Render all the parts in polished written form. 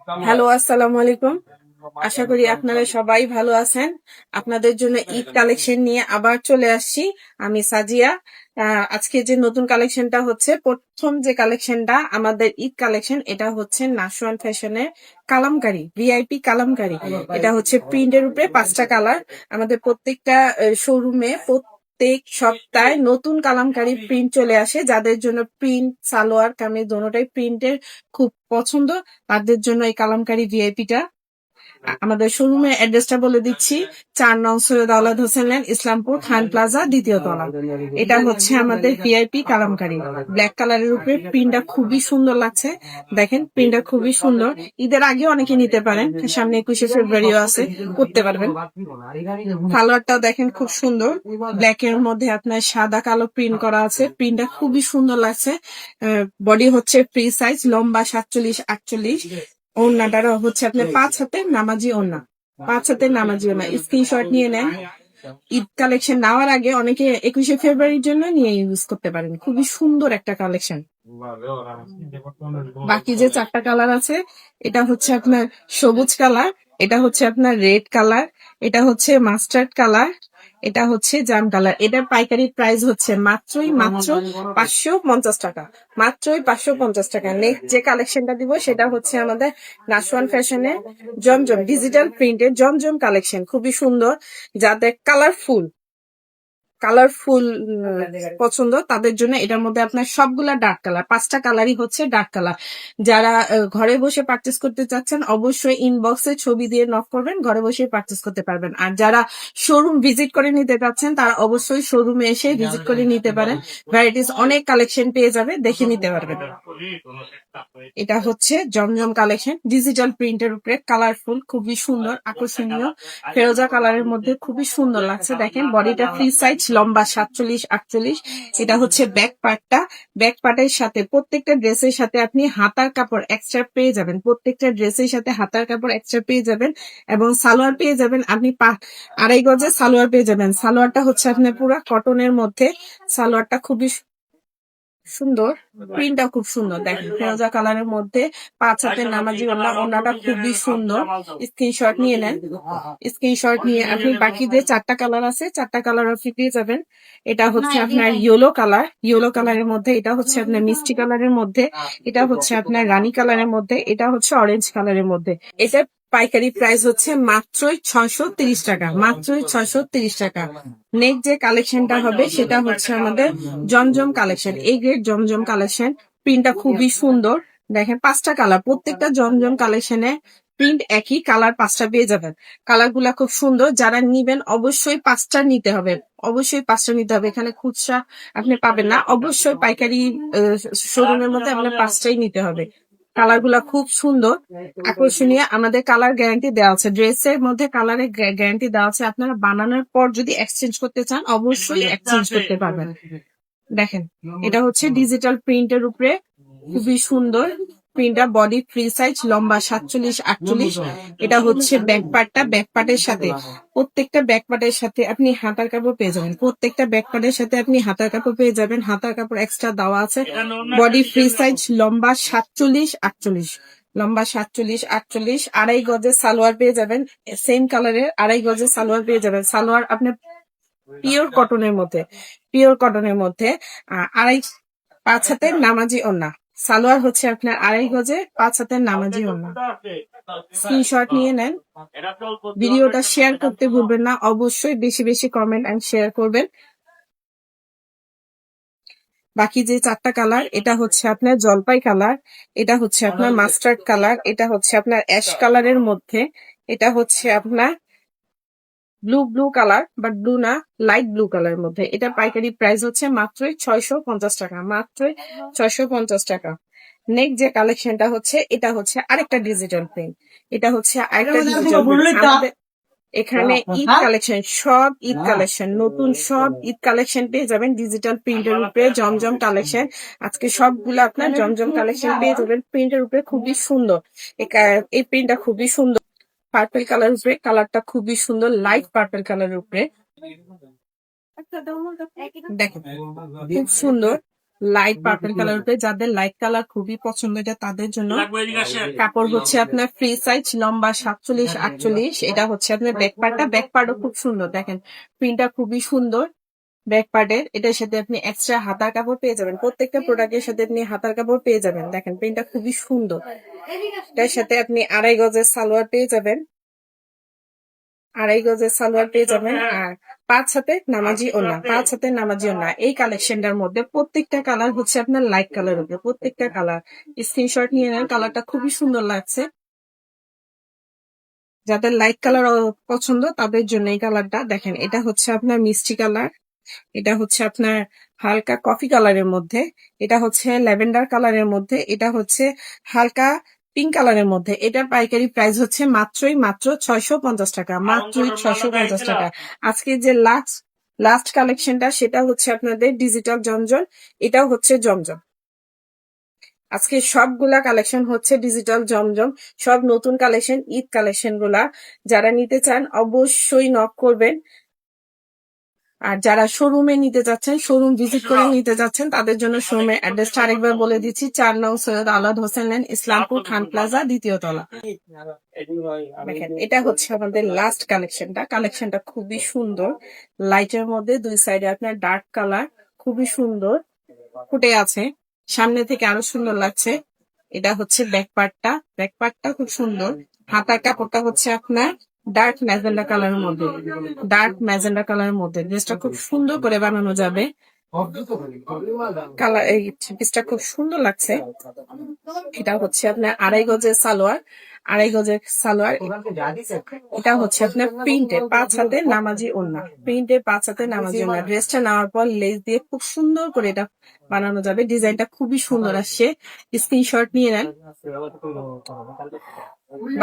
Hello, আসসালামু আলাইকুম। আশা করি আপনারা সবাই ভালো আছেন। আপনাদের জন্য ঈদ কালেকশন নিয়ে আবার চলে আসছি। আমি সাজিয়া। আজকে যে নতুন কালেকশনটা হচ্ছে, প্রথম যে কালেকশনটা আমাদের ঈদ কালেকশন, এটা হচ্ছে নাশওয়ান ফ্যাশনের কালামকারী, ভিআইপি কালামকারী। এটা হচ্ছে প্রিন্টের উপরে 5টা কালার। আমাদের প্রত্যেকটা শোরুমে প্রত্যেক সপ্তাহে নতুন কালামকারী প্রিন্ট চলে আসে। যাদের জন্য প্রিন্ট, সালোয়ার কামিজ দোনোটাই প্রিন্টের খুব পছন্দ, তাদের জন্য এই কালামকারী ভিআইপিটা। আমাদের শোরুমের অ্যাড্রেসটা বলে দিচ্ছি। 4 নং সৈয়দ আওলাদ হোসেন লেন, ইসলামপুর, খান প্লাজা, 2য় তলা। এটা হচ্ছে আমাদের ভিআইপি কালামকারী। ব্ল্যাক কালারের উপরে প্রিন্টটা খুবই সুন্দর লাগছে। দেখেন প্রিন্টটা খুবই সুন্দর। ঈদের আগে অনেকে নিতে পারেন, সামনে 21শে ফেব্রুয়ারিও আছে, করতে পারবেন। কালারটাও দেখেন খুব সুন্দর। ব্ল্যাক এর মধ্যে আপনার সাদা কালো প্রিন্ট করা আছে। প্রিন্টটা খুবই সুন্দর লাগছে। বডি হচ্ছে ফ্রি সাইজ, লম্বা 47-48। ওড়নাটারও হচ্ছে আপনার 5 হাতের নামাজি ওড়না, 5 হাতের নামাজি ওড়না। স্ক্রিনশট নিয়ে নেন। ঈদ কালেকশন নেওয়ার আগে অনেকে 21শে ফেব্রুয়ারির জন্য নিয়ে ইউজ করতে পারেন। খুবই সুন্দর একটা কালেকশন। বাকি যে 4টা কালার আছে, এটা হচ্ছে আপনার সবুজ কালার, এটা হচ্ছে আপনার রেড কালার, এটা হচ্ছে মাস্টার্ড কালার, এটা হচ্ছে জাম কালার। এটার পাইকারি প্রাইস হচ্ছে মাত্র 550 টাকা। মাত্রই 550 টাকা। নেক্সট যে কালেকশনটা দিব সেটা হচ্ছে আমাদের নাশওয়ান ফ্যাশনের জমজম ডিজিটাল প্রিন্টের জমজম কালেকশন। খুবই সুন্দর। যাদের কালারফুল পছন্দ, তাদের জন্য এটার মধ্যে আপনার সবগুলা ডার্ক কালার, 5টা কালারই হচ্ছে ডার্ক কালার। যারা ঘরে বসে পারচেস করতে চাচ্ছেন, অবশ্যই ইনবক্সে ছবি দিয়ে নক করবেন, ঘরে বসে পারচেস করতে পারবেন। আর যারা শোরুম ভিজিট করে নিতে চাচ্ছেন, তারা অবশ্যই শোরুমে এসে ভিজিট করে নিতে পারেন। ভ্যারাইটিস অনেক কালেকশন পেয়ে যাবে, দেখে নিতে পারবেন। এটা হচ্ছে জমজম কালেকশন, ডিজিটাল প্রিন্টের উপরে, কালারফুল, খুবই সুন্দর, আকর্ষণীয়। ফেরোজা কালারের মধ্যে খুবই সুন্দর লাগছে। দেখেন বডিটা ফ্রি সাইজ, লম্বা 47-48। এটা হচ্ছে ব্যাক পার্টটা। ব্যাক পার্টের সাথে প্রত্যেকটা ড্রেসের সাথে আপনি হাতার কাপড় এক্সট্রা পেয়ে যাবেন। প্রত্যেকটা ড্রেসের সাথে হাতার কাপড় এক্সট্রা পেয়ে যাবেন এবং সালোয়ার পেয়ে যাবেন। আপনি 2.5 গজে সালোয়ার পেয়ে যাবেন। সালোয়ারটা হচ্ছে আপনার পুরো কটনের মধ্যে। সালোয়ারটা খুবই সুন্দর, প্রিন্টটা খুব সুন্দর। দেখেন ফেরোজা কালারের মধ্যে 5 হাতের নামাজি ওড়না। ওড়নাটা খুবই সুন্দর। স্ক্রিনশট নিয়ে নেন। স্ক্রিনশট নিয়ে আপনি বাকি যে 4টা কালার আছে, 4টা কালার আপনি পেয়ে যাবেন। এটা হচ্ছে আপনার ইয়েলো কালার, ইয়েলো কালারের মধ্যে, এটা হচ্ছে আপনার মিষ্টি কালারের মধ্যে, এটা হচ্ছে আপনার রানী কালারের মধ্যে, এটা হচ্ছে অরেঞ্জ কালারের মধ্যে। এটা পাইকারি প্রাইস হচ্ছে মাত্রই 630 টাকা। মাত্রই 630 টাকা। নেক্সট যে কালেকশনটা হবে সেটা হচ্ছে আমাদের জমজম কালেকশন, এই গ্রেড জমজম কালেকশন। প্রিন্টটা খুবই সুন্দর। দেখেন 5টা কালার, প্রত্যেকটা জমজম কালেকশনে প্রিন্ট একই, কালার 5টা পেয়ে যাবেন। কালার গুলা খুব সুন্দর। যারা নিবেন অবশ্যই 5টা নিতে হবে, অবশ্যই 5টা নিতে হবে। এখানে খুচরা আপনি পাবেন না, অবশ্যই পাইকারি শোরুমের মধ্যে আপনার 5টাই নিতে হবে। কালার গুলা খুব সুন্দর, আকর্ষণীয়। আমাদের কালার গ্যারান্টি দেওয়া আছে, ড্রেসের মধ্যে কালারের গ্যারান্টি দেওয়া আছে। আপনারা বানানোর পর যদি এক্সচেঞ্জ করতে চান, অবশ্যই এক্সচেঞ্জ করতে পারবেন। দেখেন এটা হচ্ছে ডিজিটাল প্রিন্টের উপরে, খুবই সুন্দর। প্রিন্টটা বডি ফ্রি সাইজ, লম্বা 47-48। এটা হচ্ছে ব্যাক পার্টটা। ব্যাক পার্টের সাথে প্রত্যেকটা ব্যাক পার্টের সাথে আপনি হাতার কাপড় পেয়ে যাবেন। প্রত্যেকটা ব্যাক পার্টের সাথে আপনি হাতার কাপড় পেয়ে যাবেন। হাতার কাপড় এক্সট্রা দেওয়া আছে। বডি ফ্রি সাইজ, লম্বা 47-48। লম্বা 47-48। 2.5 গজে সালোয়ার পেয়ে যাবেন। সেম কালারের 2.5 গজে সালোয়ার পেয়ে যাবেন। সালোয়ার আপনি পিওর কটনের মধ্যে, পিওর কটনের মধ্যে। 5 হাতের নামাজি ওড়না। সালোয়ার হচ্ছে আপনার 2.5 গজে 5 হাতের নামাজি ওড়না। স্ক্রিনশট নিয়ে নেন। ভিডিওটা শেয়ার করতে ভুলবেন না, অবশ্যই বেশি বেশি কমেন্ট এন্ড শেয়ার করবেন। বাকি যে 4টা কালার, এটা হচ্ছে আপনার জলপাই কালার, এটা হচ্ছে আপনার মাস্টার্ড কালার, এটা হচ্ছে আপনার অ্যাশ কালারের মধ্যে, এটা হচ্ছে আপনার ব্লু কালার, বাট ব্লু না, লাইট ব্লু কালারের মধ্যে। এটা পাইকারি প্রাইস হচ্ছে মাত্রই 650 টাকা। মাত্রই 650 টাকা। নেক্সট যে কালেকশনটা হচ্ছে, এটা হচ্ছে আরেকটা ডিজিটাল প্রিন্ট। এটা হচ্ছে আরেকটা ডিজিটাল প্রিন্ট। এখানে ঈদ কালেকশন, সব ঈদ কালেকশন, নতুন সব ঈদ কালেকশন পেয়ে যাবেন ডিজিটাল প্রিন্টের উপরে। জমজম কালেকশন, আজকে সবগুলো আপনার জমজম কালেকশন পেয়ে যাবেন। প্রিন্টের উপরে খুবই সুন্দর। এই প্রিন্টটা খুবই সুন্দর। পার্পল কালার উপরে, কালারটা খুবই সুন্দর, লাইট পার্পল কালারের উপরে। দেখেন খুব সুন্দর। লাইট পার্পল কালার উপরে, যাদের লাইট কালার খুবই পছন্দ এটা তাদের জন্য। কাপড় হচ্ছে আপনার ফ্রি সাইজ, লম্বা 47-48। এটা হচ্ছে আপনার ব্যাক পার্টও খুব সুন্দর, দেখেন প্রিন্টটা খুবই সুন্দর ব্যাক পার্টের। এটার সাথে আপনি এক্সট্রা হাতার কাপড় পেয়ে যাবেন, প্রত্যেকটা প্রোডাক্টের সাথে আপনি হাতার কাপড় পেয়ে যাবেন। দেখেন প্রিন্টটা খুবই সুন্দর। এটার সাথে আপনি 2.5 গজের সালোয়ার পেয়ে যাবেন, 2.5 গজের সালোয়ার পেয়ে যাবেন। আর 5 হাতে নামাজি ওড়না, 5 হাতে নামাজি ওড়না। এই কালেকশনটার মধ্যে প্রত্যেকটা কালার হচ্ছে আপনার লাইট কালার উপরে, প্রত্যেকটা কালার স্ক্রিনশট নিয়ে নেন। কালারটা খুবই সুন্দর লাগছে, যাদের লাইট কালার পছন্দ তাদের জন্য এই কালারটা। দেখেন এটা হচ্ছে আপনার মিষ্টি কালার, এটা হচ্ছে আপনার হালকা কফি কালারের মধ্যে, এটা হচ্ছে ল্যাভেন্ডার কালারের মধ্যে, এটা হচ্ছে হালকা পিঙ্ক কালারের মধ্যে। এটার পাইকারি প্রাইস হচ্ছে মাত্র 650 টাকা, মাত্রই 650 টাকা। আজকে যে লাস্ট কালেকশনটা সেটা হচ্ছে আপনাদের ডিজিটাল জমজম, এটাও হচ্ছে জমজম। আজকে সবগুলা কালেকশন হচ্ছে ডিজিটাল জমজম, সব নতুন কালেকশন, ঈদ কালেকশন গুলা। যারা নিতে চান অবশ্যই নক করবেন। আর যারা শোরুমে নিতে যাচ্ছেন, শোরুম ভিজিট করে নিতে যাচ্ছেন, তাদের জন্য শোরুমের অ্যাড্রেসটা আরেকবার বলে দিচ্ছি। 4 নং সৈয়দ আলাদ হোসেন লেন, ইসলামপুর খান প্লাজা, 2য় তলা। দেখেন এটা হচ্ছে আমাদের লাস্ট কালেকশনটা। কালেকশনটা খুবই সুন্দর, লাইটের মধ্যে 2 সাইডে আপনার ডার্ক কালার, খুবই সুন্দর ফুটে আছে, সামনে থেকে আরো সুন্দর লাগছে। এটা হচ্ছে ব্যাক পার্টটা খুব সুন্দর। হাতার কাপড়টা হচ্ছে আপনার ডার্ক ম্যাজেন্ডা কালারের মধ্যে, ড্রেসটা খুব সুন্দর করে বানানো যাবে। কালার এই পিসটা খুব সুন্দর লাগছে। এটা হচ্ছে আপনার 2.5 গজের সালোয়ার, 2.5 গজের সালোয়ার। এটা হচ্ছে আপনার প্রিন্টে 5 হাতে নামাজি ওড়না, প্রিন্টে 5 হাতে নামাজি ওড়না। ড্রেসটা নেওয়ার পর লেস দিয়ে খুব সুন্দর করে এটা বানানো যাবে। ডিজাইনটা খুবই সুন্দর আসছে, স্ক্রিনশট নিয়ে নেন।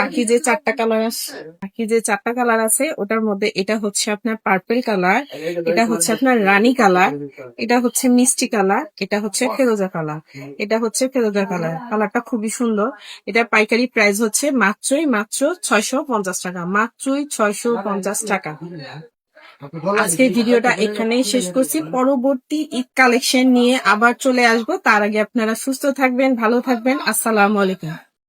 বাকি যে 4টা কালার আছে ওটার মধ্যে এটা হচ্ছে আপনার পার্পল কালার, এটা হচ্ছে আপনার রানী কালার, এটা হচ্ছে মিষ্টি কালার, এটা হচ্ছে ফেরোজা কালার, এটা হচ্ছে ফেরোজা কালার। কালারটা খুবই সুন্দর। এটা পাইকারি প্রাইস হচ্ছে মাত্র 650 টাকা, মাত্রই 650 টাকা। আজকের ভিডিওটা এখানেই শেষ করছি। পরবর্তী ঈদ কালেকশন নিয়ে আবার চলে আসবো। তার আগে আপনারা সুস্থ থাকবেন, ভালো থাকবেন। আসসালামু আলাইকুম।